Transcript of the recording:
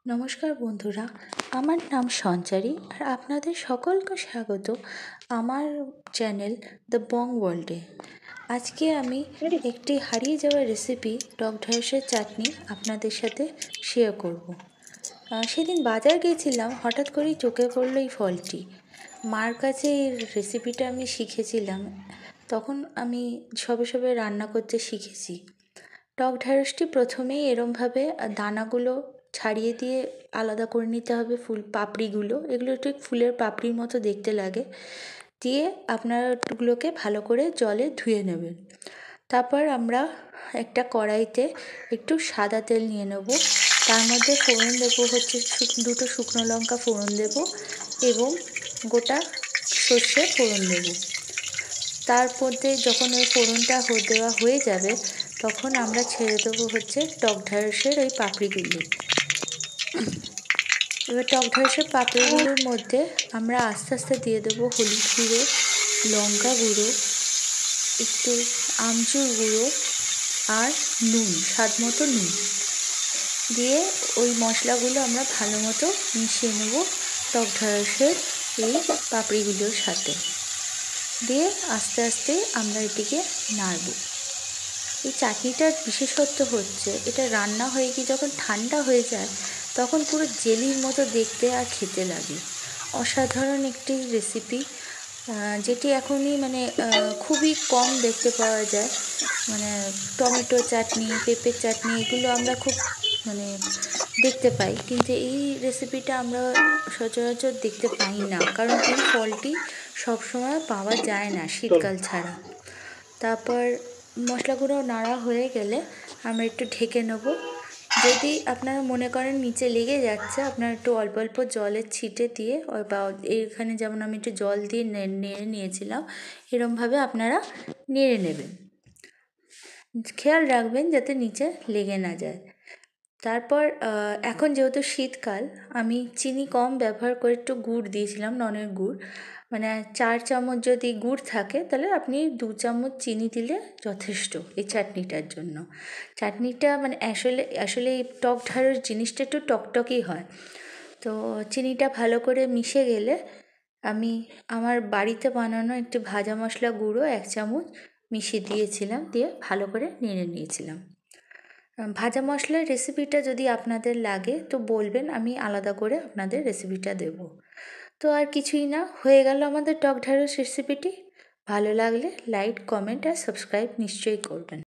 নমস্কার বন্ধুরা, আমার নাম সঞ্চারী আর আপনাদের সকলকে স্বাগত আমার চ্যানেল দ্য বং ওয়ার্ল্ডে। আজকে আমি একটি হারিয়ে যাওয়া রেসিপি টক ঢ্যাঁড়সের চাটনি আপনাদের সাথে শেয়ার করব। সেদিন বাজার গিয়েছিলাম, হঠাৎ করেই চোখে পড়লো এই ফলটি। মার কাছে এই রেসিপিটা আমি শিখেছিলাম, তখন আমি সবে সবে রান্না করতে শিখেছি। টক ঢ্যাঁড়সটি প্রথমেই এরমভাবে দানাগুলো ছাড়িয়ে দিয়ে আলাদা করে নিতে হবে। পাপড়িগুলো, এগুলো ঠিক ফুলের পাপড়ির মতো দেখতে লাগে। দিয়ে আপনারা ওগুলোকে ভালো করে জলে ধুয়ে নেবেন। তারপর আমরা একটা কড়াইতে একটু সাদা তেল নিয়ে নেব। তার মধ্যে ফোড়ন দেবো হচ্ছে দুটো শুকনো লঙ্কা ফোড়ন দেব এবং গোটা সর্ষে ফোড়ন দেব। তার মধ্যে যখন ওই ফোড়নটা দেওয়া হয়ে যাবে, তখন আমরা ছেড়ে দেবো হচ্ছে টক ঢ্যাঁড়সের ওই পাপড়িগুলো। এবার টক ঢ্যাঁড়সের পাপড়িগুলোর মধ্যে আমরা আস্তে আস্তে দিয়ে দেবো হলুদ গুঁড়ো, লঙ্কা গুঁড়ো, একটু আমচুর গুঁড়ো আর নুন, স্বাদ মতো নুন দিয়ে ওই মশলাগুলো আমরা ভালো মতো মিশিয়ে নেব টক ঢ্যাঁড়সের এই পাপড়িগুলোর সাথে। দিয়ে আস্তে আস্তে আমরা এটিকে নাড়ব। এই চাটনিটার বিশেষত্ব হচ্ছে, এটা রান্না হয়ে গিয়ে যখন ঠান্ডা হয়ে যায় তখন পুরো জেলির মতো দেখতে আর খেতে লাগে। অসাধারণ একটি রেসিপি, যেটি এখনই খুবই কম দেখতে পাওয়া যায়। টমেটো চাটনি, পেঁপের চাটনি এগুলো আমরা খুব দেখতে পাই, কিন্তু এই রেসিপিটা আমরা সচরাচর দেখতে পাই না, কারণ এই ফলটি সবসময় পাওয়া যায় না শীতকাল ছাড়া। তারপর মশলাগুলো নাড়া হয়ে গেলে আমরা একটু ঢেকে নেব। যদি আপনারা মনে করেন নিচে লেগে যাচ্ছে, আপনারা একটু অল্প অল্প জলের ছিটে দিয়ে, বা এইখানে যেমন আমি একটু জল দিয়ে নেড়ে নিয়েছিলাম, এরমভাবে আপনারা নেড়ে নেবেন। খেয়াল রাখবেন যাতে নিচে লেগে না যায়। তারপর এখন যেহেতু শীতকাল, আমি চিনি কম ব্যবহার করে একটু গুড় দিয়েছিলাম, ননের গুড়। 4 চামচ যদি গুড় থাকে তাহলে আপনি 2 চামচ চিনি দিলে যথেষ্ট এই চাটনিটার জন্য। চাটনিটা আসলে এই টক ঢ্যাঁড়স জিনিসটা একটু টকটকই হয়। তো চিনিটা ভালো করে মিশে গেলে আমি আমার বাড়িতে বানানো একটি ভাজা মশলা গুঁড়ো 1 চামচ মিশিয়ে দিয়েছিলাম, দিয়ে ভালো করে নেড়ে নিয়েছিলাম। ভাজা মশলার রেসিপিটা যদি আপনাদের লাগে তো বলবেন, আমি আলাদা করে আপনাদের রেসিপিটা দেব। তো আর কিছুই না, হয়ে গেল আমাদের টক ঢ্যাঁড়স রেসিপিটি। ভালো লাগলে লাইক, কমেন্ট আর সাবস্ক্রাইব নিশ্চয়ই করবেন।